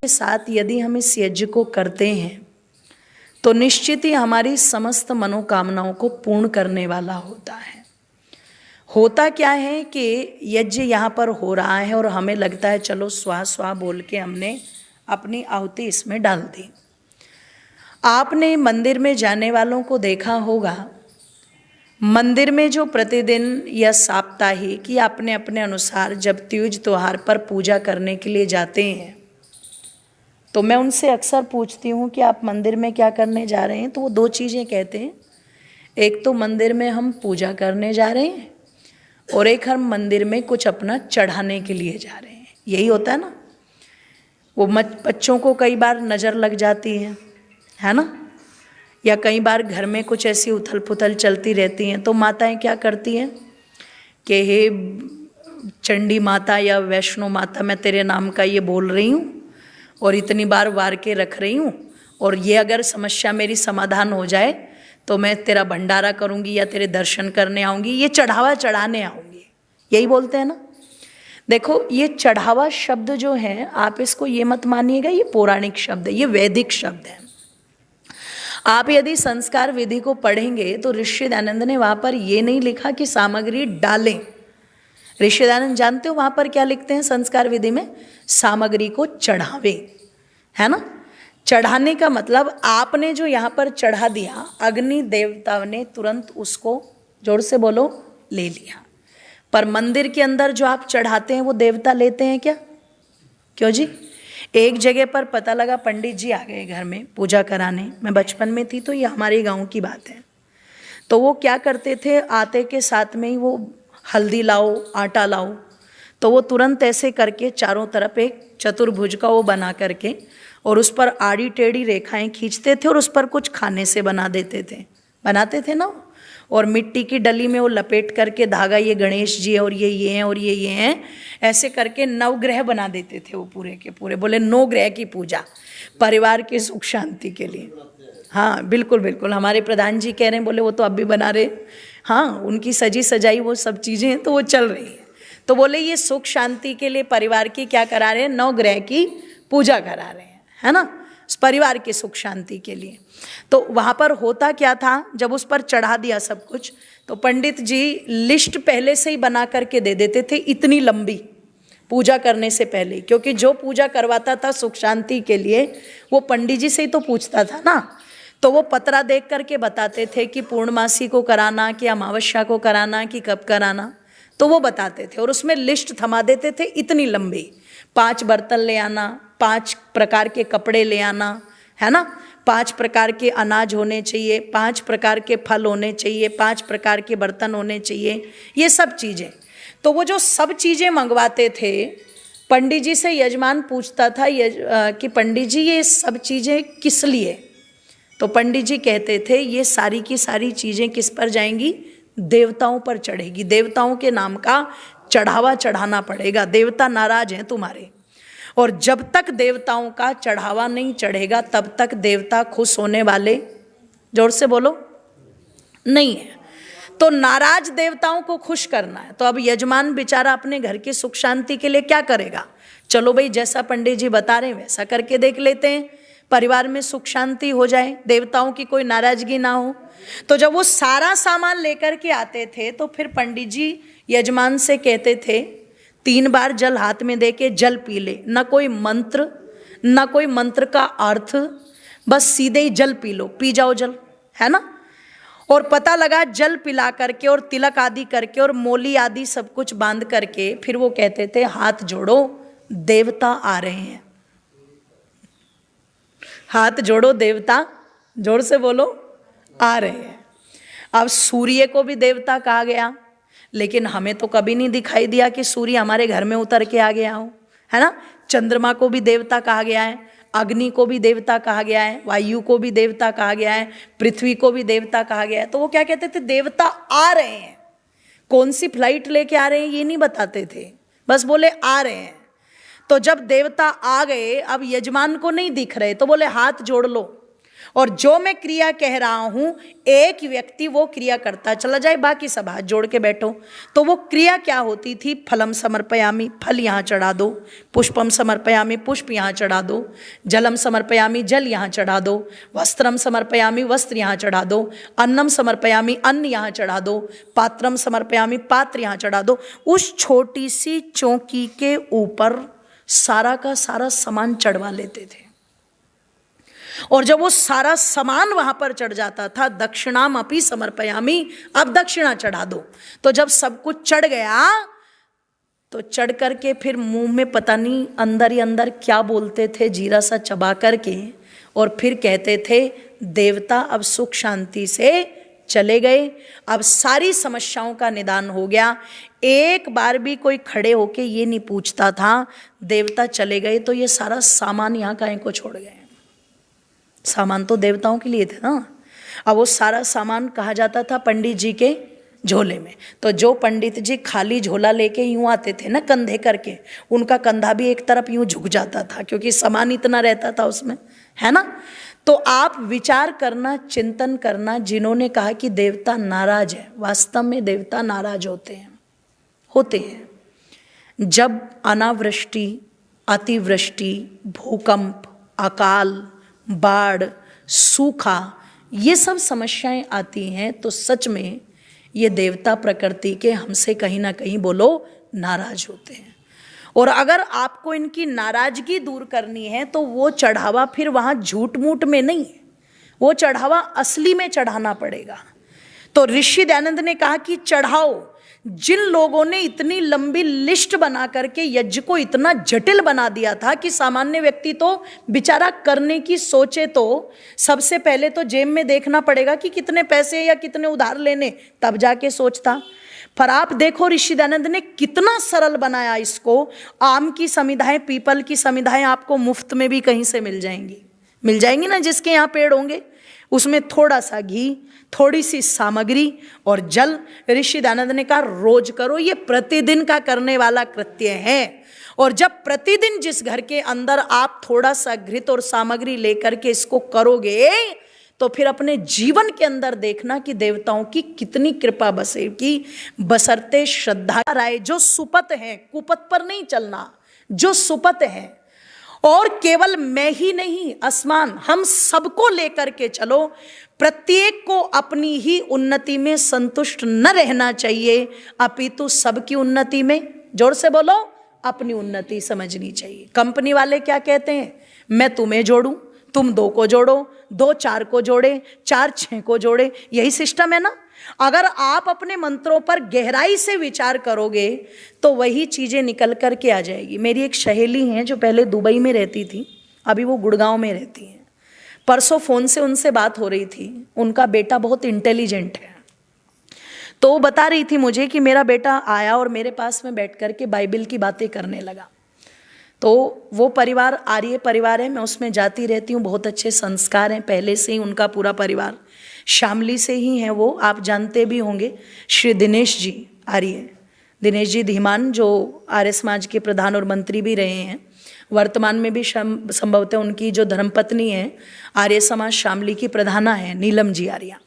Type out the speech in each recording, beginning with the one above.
के साथ यदि हम इस यज्ञ को करते हैं तो निश्चित ही हमारी समस्त मनोकामनाओं को पूर्ण करने वाला होता है। होता क्या है कि यज्ञ यहाँ पर हो रहा है और हमें लगता है चलो स्वाहा स्वाहा बोल के हमने अपनी आहुति इसमें डाल दी। आपने मंदिर में जाने वालों को देखा होगा, मंदिर में जो प्रतिदिन या साप्ताहिक या अपने अपने अनुसार जब तीज त्योहार पर पूजा करने के लिए जाते हैं तो मैं उनसे अक्सर पूछती हूँ कि आप मंदिर में क्या करने जा रहे हैं, तो वो दो चीज़ें कहते हैं। एक तो मंदिर में हम पूजा करने जा रहे हैं और एक हम मंदिर में कुछ अपना चढ़ाने के लिए जा रहे हैं। यही होता है ना। वो बच्चों को कई बार नज़र लग जाती है ना, या कई बार घर में कुछ ऐसी उथल पुथल चलती रहती हैं तो माताएं क्या करती हैं कि हे चंडी माता या वैष्णो माता, मैं तेरे नाम का ये बोल रही हूँ और इतनी बार वार के रख रही हूँ, और ये अगर समस्या मेरी समाधान हो जाए तो मैं तेरा भंडारा करूँगी या तेरे दर्शन करने आऊँगी, ये चढ़ावा चढ़ाने आऊँगी। यही बोलते हैं ना। देखो, ये चढ़ावा शब्द जो है, आप इसको ये मत मानिएगा ये पौराणिक शब्द है, ये वैदिक शब्द है। आप यदि संस्कार विधि को पढ़ेंगे तो ऋषि दयानंद ने वहाँ पर ये नहीं लिखा कि सामग्री डालें। ऋषि दयानंद जानते हो वहाँ पर क्या लिखते हैं संस्कार विधि में? सामग्री को चढ़ावे, है ना। चढ़ाने का मतलब आपने जो यहाँ पर चढ़ा दिया, अग्नि देवता ने तुरंत उसको, जोर से बोलो, ले लिया। पर मंदिर के अंदर जो आप चढ़ाते हैं वो देवता लेते हैं क्या? क्यों जी? एक जगह पर पता लगा पंडित जी आ गए घर में पूजा कराने। मैं बचपन में थी तो ये हमारे गांव की बात है। तो वो क्या करते थे, आते के साथ में ही वो हल्दी लाओ, आटा लाओ, तो वो तुरंत ऐसे करके चारों तरफ एक चतुर्भुज का वो बना करके और उस पर आड़ी टेढ़ी रेखाएं खींचते थे और उस पर कुछ खाने से बना देते थे, बनाते थे ना। और मिट्टी की डली में वो लपेट करके धागा, ये गणेश जी है और ये हैं और ये हैं, ऐसे करके नवग्रह बना देते थे वो पूरे के पूरे। बोले 9 ग्रह की पूजा परिवार की सुख शांति के लिए। हाँ बिल्कुल बिल्कुल, हमारे प्रधान जी कह रहे हैं, बोले वो तो अब भी बना रहे। हाँ, उनकी सजी सजाई वो सब चीज़ें हैं तो वो चल रही है। तो बोले ये सुख शांति के लिए परिवार की क्या करा रहे हैं? 9 ग्रह की पूजा करा रहे हैं, है ना, परिवार की सुख शांति के लिए। तो वहाँ पर होता क्या था, जब उस पर चढ़ा दिया सब कुछ तो पंडित जी लिस्ट पहले से ही बना करके दे देते थे, इतनी लंबी, पूजा करने से पहले। क्योंकि जो पूजा करवाता था सुख शांति के लिए वो पंडित जी से ही तो पूछता था ना। तो वो पतरा देख करके बताते थे कि पूर्णमासी को कराना, कि अमावस्या को कराना, कि कब कराना, तो वो बताते थे और उसमें लिस्ट थमा देते थे इतनी लंबी। 5 बर्तन ले आना, 5 प्रकार के कपड़े ले आना, है ना, 5 प्रकार के अनाज होने चाहिए, 5 प्रकार के फल होने चाहिए, 5 प्रकार के बर्तन होने चाहिए, ये सब चीज़ें। तो वो जो सब चीज़ें मंगवाते थे, पंडित जी से यजमान पूछता था कि पंडित जी ये सब चीज़ें किस लिए? तो पंडित जी कहते थे ये सारी की सारी चीज़ें किस पर जाएंगी? देवताओं पर चढ़ेगी। देवताओं के नाम का चढ़ावा चढ़ाना पड़ेगा, देवता नाराज हैं तुम्हारे। और जब तक देवताओं का चढ़ावा नहीं चढ़ेगा तब तक देवता खुश होने वाले, जोर से बोलो, नहीं है। तो नाराज देवताओं को खुश करना है। तो अब यजमान बेचारा अपने घर की सुख शांति के लिए क्या करेगा? चलो भाई, जैसा पंडित जी बता रहे हैं वैसा करके देख लेते हैं, परिवार में सुख शांति हो जाए, देवताओं की कोई नाराजगी ना हो। तो जब वो सारा सामान लेकर के आते थे तो फिर पंडित जी यजमान से कहते थे 3 बार जल हाथ में दे के जल पी ले, ना कोई मंत्र, ना कोई मंत्र का अर्थ, बस सीधे ही जल पी लो, पी जाओ जल, है ना। और पता लगा जल पिला करके और तिलक आदि करके और मोली आदि सब कुछ बांध करके फिर वो कहते थे हाथ जोड़ो, देवता आ रहे हैं। हाथ जोड़ो, देवता, जोर से बोलो, आ रहे हैं। अब सूर्य को भी देवता कहा गया, लेकिन हमें तो कभी नहीं दिखाई दिया कि सूर्य हमारे घर में उतर के आ गया हो, है ना। चंद्रमा को भी देवता कहा गया है, अग्नि को भी देवता कहा गया है, वायु को भी देवता कहा गया है, पृथ्वी को भी देवता कहा गया है। तो वो क्या कहते थे? देवता आ रहे हैं। कौन सी फ्लाइट लेके आ रहे हैं ये नहीं बताते थे, बस बोले आ रहे हैं। तो जब देवता आ गए, अब यजमान को नहीं दिख रहे तो बोले हाथ जोड़ लो। और जो मैं क्रिया कह रहा हूं, एक व्यक्ति वो क्रिया करता चला जाए, बाकी सब हाथ जोड़ के बैठो। तो वो क्रिया क्या होती थी? फलम समर्पयामि, फल यहाँ चढ़ा दो। पुष्पम समर्पयामि, पुष्प यहाँ चढ़ा दो। जलम समर्पयामि, जल यहाँ चढ़ा दो। वस्त्रम समर्पयामि, वस्त्र यहाँ चढ़ा दो। अन्नम समर्पयामि, अन्न यहाँ चढ़ा दो। पात्रम समर्पयामि, पात्र यहाँ चढ़ा दो। उस छोटी सी चौकी के ऊपर सारा का सारा सामान चढ़वा लेते थे। और जब वो सारा सामान वहां पर चढ़ जाता था, दक्षिणाम अपि समर्पयामि, अब दक्षिणा चढ़ा दो। तो जब सब कुछ चढ़ गया तो चढ़ करके फिर मुंह में पता नहीं अंदर ही अंदर क्या बोलते थे, जीरा सा चबा करके, और फिर कहते थे देवता अब सुख शांति से चले गए, अब सारी समस्याओं का निदान हो गया। एक बार भी कोई खड़े होके ये नहीं पूछता था देवता चले गए तो ये सारा सामान यहाँ काहे को छोड़ गए। सामान तो देवताओं के लिए थे ना। अब वो सारा सामान कहा जाता था पंडित जी के झोले में। तो जो पंडित जी खाली झोला लेके यूं आते थे ना कंधे करके, उनका कंधा भी एक तरफ यूं झुक जाता था क्योंकि सामान इतना रहता था उसमें, है ना। तो आप विचार करना, चिंतन करना, जिन्होंने कहा कि देवता नाराज है, वास्तव में देवता नाराज होते हैं। जब अनावृष्टि, अतिवृष्टि, भूकंप, अकाल, बाढ़, सूखा, ये सब समस्याएं आती हैं तो सच में ये देवता प्रकृति के हमसे कहीं ना कहीं बोलो नाराज होते हैं। और अगर आपको इनकी नाराजगी दूर करनी है तो वो चढ़ावा फिर वहाँ झूठ मूठ में नहीं, वो चढ़ावा असली में चढ़ाना पड़ेगा। तो ऋषि दयानंद ने कहा कि चढ़ाओ। जिन लोगों ने इतनी लंबी लिस्ट बना करके यज्ञ को इतना जटिल बना दिया था कि सामान्य व्यक्ति तो बेचारा करने की सोचे तो सबसे पहले तो जेब में देखना पड़ेगा कि कितने पैसे या कितने उधार लेने, तब जाके सोचता। पर आप देखो ऋषि दयानंद ने कितना सरल बनाया इसको। आम की समिधाएं, पीपल की समिधाएं आपको मुफ्त में भी कहीं से मिल जाएंगी ना, जिसके यहाँ पेड़ होंगे। उसमें थोड़ा सा घी, थोड़ी सी सामग्री और जल। ऋषि दयानंद ने कहा रोज करो, ये प्रतिदिन का करने वाला कृत्य है। और जब प्रतिदिन जिस घर के अंदर आप थोड़ा सा घृत और सामग्री लेकर के इसको करोगे तो फिर अपने जीवन के अंदर देखना कि देवताओं की कितनी कृपा बसेगी। बसरते श्रद्धा राय, जो सुपत है, कुपत पर नहीं चलना, जो सुपत है। और केवल मैं ही नहीं, आसमान हम सबको लेकर के चलो। प्रत्येक को अपनी ही उन्नति में संतुष्ट न रहना चाहिए, अपितु सबकी उन्नति में, जोर से बोलो, अपनी उन्नति समझनी चाहिए। कंपनी वाले क्या कहते हैं? मैं तुम्हें जोड़ूं, तुम 2 को जोड़ो, 2 4 को जोड़े, 4 6 को जोड़े, यही सिस्टम है ना। अगर आप अपने मंत्रों पर गहराई से विचार करोगे तो वही चीजें निकल करके आ जाएगी। मेरी एक सहेली है जो पहले दुबई में रहती थी, अभी वो गुड़गांव में रहती है। परसों फोन से उनसे बात हो रही थी। उनका बेटा बहुत इंटेलिजेंट है, तो वो बता रही थी मुझे कि मेरा बेटा आया और मेरे पास में बैठ करके बाइबल की बातें करने लगा। तो वो परिवार आर्य परिवार है, मैं उसमें जाती रहती हूँ, बहुत अच्छे संस्कार हैं पहले से ही उनका पूरा परिवार। शामली से ही हैं वो, आप जानते भी होंगे, श्री दिनेश जी आर्य, दिनेश जी धीमान, जो आर्य समाज के प्रधान और मंत्री भी रहे हैं। वर्तमान में भी संभवतः उनकी जो धर्मपत्नी है आर्य समाज शामली की प्रधाना है, नीलम जी आर्या,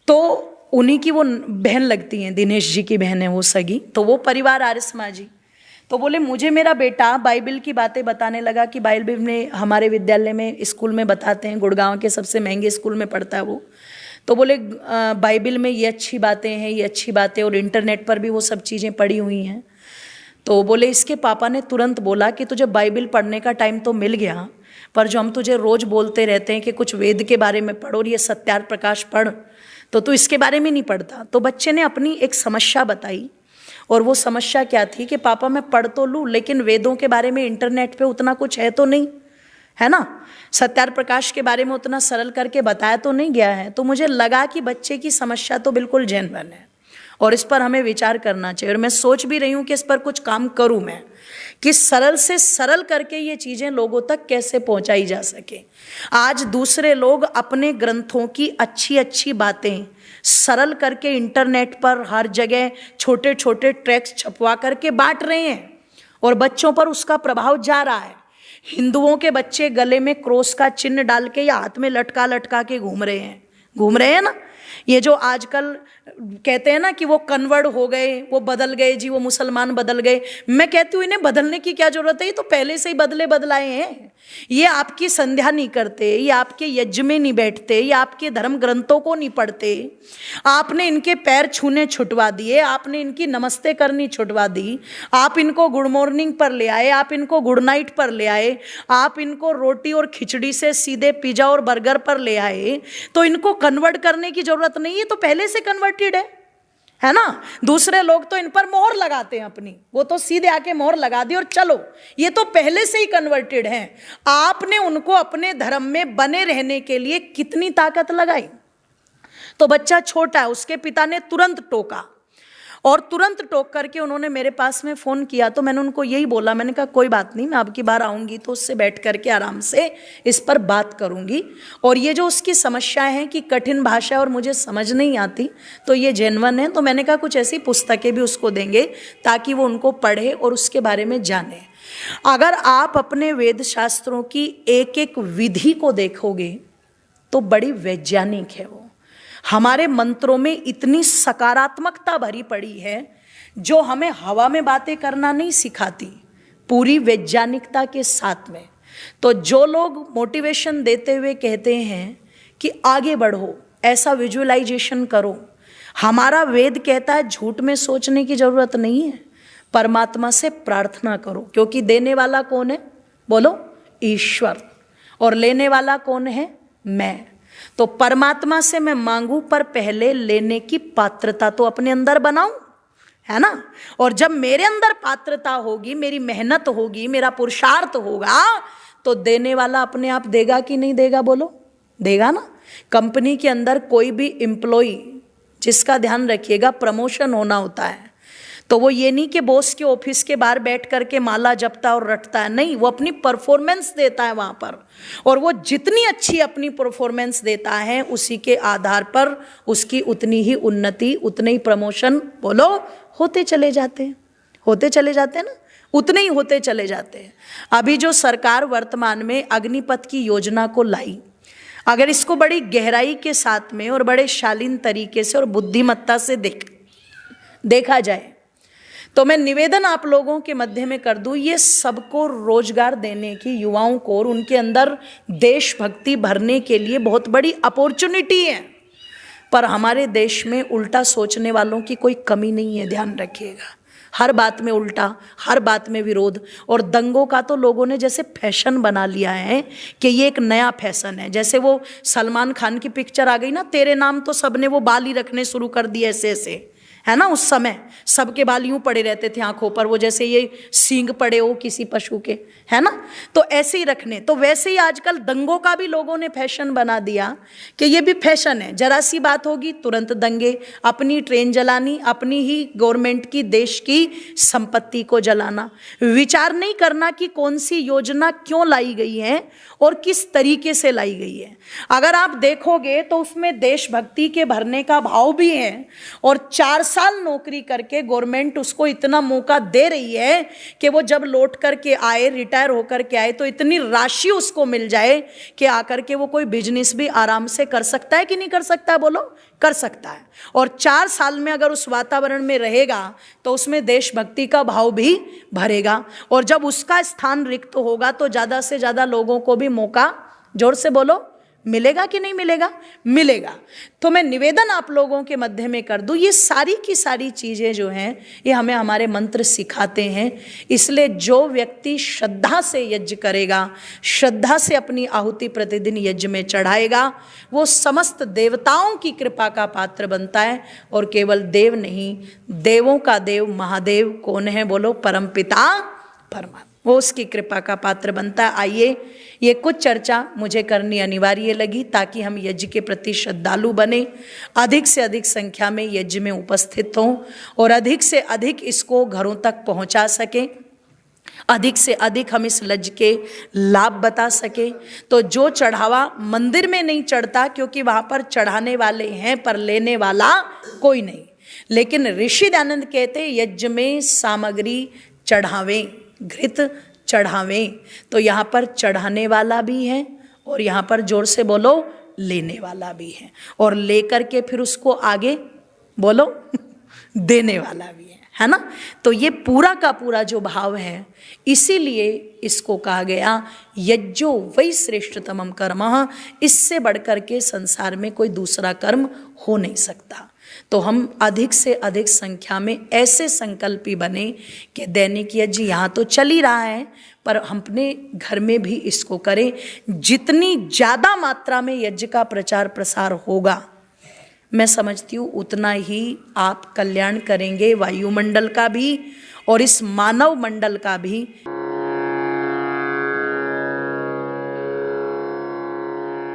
तो उन्हीं की वो बहन लगती हैं, दिनेश जी की बहन है वो सगी। तो वो परिवार आर्य समाजी। तो बोले मुझे मेरा बेटा बाइबल की बातें बताने लगा कि बाइबल में हमारे विद्यालय में, स्कूल में बताते हैं, गुड़गांव के सबसे महंगे स्कूल में पढ़ता है वो। तो बोले बाइबल में ये अच्छी बातें हैं, ये अच्छी बातें, और इंटरनेट पर भी वो सब चीज़ें पड़ी हुई हैं। तो बोले इसके पापा ने तुरंत बोला कि तुझे बाइबल पढ़ने का टाइम तो मिल गया, पर जो हम तुझे रोज़ बोलते रहते हैं कि कुछ वेद के बारे में पढ़ो और ये सत्यार्थ प्रकाश पढ़, तो तू इसके बारे में नहीं पढ़ता। तो बच्चे ने अपनी एक समस्या बताई, और वो समस्या क्या थी कि पापा मैं पढ़ तो लूँ लेकिन वेदों के बारे में इंटरनेट पे उतना कुछ है तो नहीं, है ना, सत्यार्थ प्रकाश के बारे में उतना सरल करके बताया तो नहीं गया है। तो मुझे लगा कि बच्चे की समस्या तो बिल्कुल जेन्युइन है और इस पर हमें विचार करना चाहिए। और मैं सोच भी रही हूँ कि इस पर कुछ काम करूँ मैं, कि सरल से सरल करके ये चीज़ें लोगों तक कैसे पहुँचाई जा सके। आज दूसरे लोग अपने ग्रंथों की अच्छी अच्छी बातें सरल करके इंटरनेट पर हर जगह छोटे छोटे ट्रैक्स छपवा करके बांट रहे हैं और बच्चों पर उसका प्रभाव जा रहा है। हिंदुओं के बच्चे गले में क्रॉस का चिन्ह डाल के या हाथ में लटका लटका के घूम रहे हैं ना। ये जो आजकल कहते हैं ना कि वो कन्वर्ट हो गए, वो बदल गए जी, वो मुसलमान बदल गए। मैं कहती हूँ इन्हें बदलने की क्या जरूरत है, ये तो पहले से ही बदलाए हैं। ये आपकी संध्या नहीं करते, ये आपके यज्ञ में नहीं बैठते, ये आपके धर्म ग्रंथों को नहीं पढ़ते। आपने इनके पैर छूने छुटवा दिए, आपने इनकी नमस्ते करनी छुटवा दी, आप इनको गुड मॉर्निंग पर ले आए, आप इनको गुड नाइट पर ले आए, आप इनको रोटी और खिचड़ी से सीधे पिज्जा और बर्गर पर ले आए। तो इनको कन्वर्ट करने की जरूरत नहीं है, तो पहले से कन्वर्टेड है ना। दूसरे लोग तो इन पर मोहर लगाते हैं अपनी, वो तो सीधे आके मोहर लगा दी और चलो, ये तो पहले से ही कन्वर्टेड हैं। आपने उनको अपने धर्म में बने रहने के लिए कितनी ताकत लगाई। तो बच्चा छोटा है, उसके पिता ने तुरंत टोका, और तुरंत टोक करके उन्होंने मेरे पास में फ़ोन किया। तो मैंने उनको यही बोला, मैंने कहा कोई बात नहीं, मैं अब की बार आऊँगी तो उससे बैठ करके आराम से इस पर बात करूँगी। और ये जो उसकी समस्याएं हैं कि कठिन भाषा और मुझे समझ नहीं आती, तो ये जेन्युइन है। तो मैंने कहा कुछ ऐसी पुस्तकें भी उसको देंगे ताकि वो उनको पढ़े और उसके बारे में जाने। अगर आप अपने वेद शास्त्रों की एक एक विधि को देखोगे तो बड़ी वैज्ञानिक है वो। हमारे मंत्रों में इतनी सकारात्मकता भरी पड़ी है जो हमें हवा में बातें करना नहीं सिखाती, पूरी वैज्ञानिकता के साथ में। तो जो लोग मोटिवेशन देते हुए कहते हैं कि आगे बढ़ो, ऐसा विजुअलाइजेशन करो, हमारा वेद कहता है झूठ में सोचने की जरूरत नहीं है, परमात्मा से प्रार्थना करो। क्योंकि देने वाला कौन है बोलो? ईश्वर। और लेने वाला कौन है? मैं। तो परमात्मा से मैं मांगू, पर पहले लेने की पात्रता तो अपने अंदर बनाऊं, है ना। और जब मेरे अंदर पात्रता होगी, मेरी मेहनत होगी, मेरा पुरुषार्थ होगा, तो देने वाला अपने आप देगा कि नहीं देगा बोलो? देगा ना। कंपनी के अंदर कोई भी एम्प्लॉय, जिसका ध्यान रखिएगा, प्रमोशन होना होता है, तो वो ये नहीं कि बॉस के ऑफिस के बाहर बैठ करके माला जपता और रटता है, नहीं, वो अपनी परफॉर्मेंस देता है वहाँ पर। और वो जितनी अच्छी अपनी परफॉर्मेंस देता है, उसी के आधार पर उसकी उतनी ही उन्नति, उतने ही प्रमोशन बोलो होते चले जाते हैं ना, उतने ही होते चले जाते हैं। अभी जो सरकार वर्तमान में अग्निपथ की योजना को लाई, अगर इसको बड़ी गहराई के साथ में और बड़े शालीन तरीके से और बुद्धिमत्ता से देखा जाए, तो मैं निवेदन आप लोगों के मध्य में कर दूं, ये सबको रोजगार देने की, युवाओं को और उनके अंदर देशभक्ति भरने के लिए बहुत बड़ी अपॉर्चुनिटी है। पर हमारे देश में उल्टा सोचने वालों की कोई कमी नहीं है, ध्यान रखिएगा। हर बात में उल्टा, हर बात में विरोध। और दंगों का तो लोगों ने जैसे फैशन बना लिया है कि ये एक नया फैशन है। जैसे वो सलमान खान की पिक्चर आ गई ना, तेरे नाम, तो सबने वो बाल ही रखने शुरू कर दिए ऐसे, है ना। उस समय सबके बाल यूं पड़े रहते थे आंखों पर, वो जैसे ये सींग पड़े हो किसी पशु के, है ना। तो ऐसे ही रखने, तो वैसे ही आजकल दंगों का भी लोगों ने फैशन बना दिया कि ये भी फैशन है। जरा सी बात होगी तुरंत दंगे, अपनी ट्रेन जलानी, अपनी ही गवर्नमेंट की, देश की संपत्ति को जलाना, विचार नहीं करना कि कौन सी योजना क्यों लाई गई है और किस तरीके से लाई गई है। अगर आप देखोगे तो उसमें देशभक्ति के भरने का भाव भी है, और 4 साल नौकरी करके गवर्नमेंट उसको इतना मौका दे रही है कि वो जब लौट करके आए, रिटायर होकर के आए, तो इतनी राशि उसको मिल जाए कि आकर के वो कोई बिजनेस भी आराम से कर सकता है कि नहीं कर सकता बोलो? कर सकता है। और 4 साल में अगर उस वातावरण में रहेगा तो उसमें देशभक्ति का भाव भी भरेगा, और जब उसका स्थान रिक्त होगा तो ज़्यादा से ज़्यादा लोगों को भी मौका, जोर से बोलो, मिलेगा कि नहीं मिलेगा? मिलेगा। तो मैं निवेदन आप लोगों के मध्य में कर दूं, ये सारी की सारी चीज़ें जो हैं ये हमें हमारे मंत्र सिखाते हैं। इसलिए जो व्यक्ति श्रद्धा से यज्ञ करेगा, श्रद्धा से अपनी आहुति प्रतिदिन यज्ञ में चढ़ाएगा, वो समस्त देवताओं की कृपा का पात्र बनता है। और केवल देव नहीं, देवों का देव महादेव कौन है बोलो? परमपिता परमात्मा, वो उसकी कृपा का पात्र बनता है। आइए, ये कुछ चर्चा मुझे करनी अनिवार्य लगी ताकि हम यज्ञ के प्रति श्रद्धालु बने, अधिक से अधिक संख्या में यज्ञ में उपस्थित हों और अधिक से अधिक इसको घरों तक पहुंचा सकें, अधिक से अधिक हम इस यज्ञ के लाभ बता सकें। तो जो चढ़ावा मंदिर में नहीं चढ़ता, क्योंकि वहाँ पर चढ़ाने वाले हैं पर लेने वाला कोई नहीं, लेकिन ऋषि दयानंद कहते यज्ञ में सामग्री चढ़ावें, घृत चढ़ावें, तो यहाँ पर चढ़ाने वाला भी है और यहाँ पर जोर से बोलो लेने वाला भी है, और लेकर के फिर उसको आगे बोलो देने वाला भी है ना। तो ये पूरा का पूरा जो भाव है, इसीलिए इसको कहा गया यज्ञो वै श्रेष्ठतमम कर्म। इससे बढ़कर के संसार में कोई दूसरा कर्म हो नहीं सकता। तो हम अधिक से अधिक संख्या में ऐसे संकल्पी बने कि दैनिक यज्ञ यहाँ तो चल ही रहा है, पर हम अपने घर में भी इसको करें। जितनी ज़्यादा मात्रा में यज्ञ का प्रचार प्रसार होगा, मैं समझती हूँ उतना ही आप कल्याण करेंगे वायुमंडल का भी और इस मानव मंडल का भी।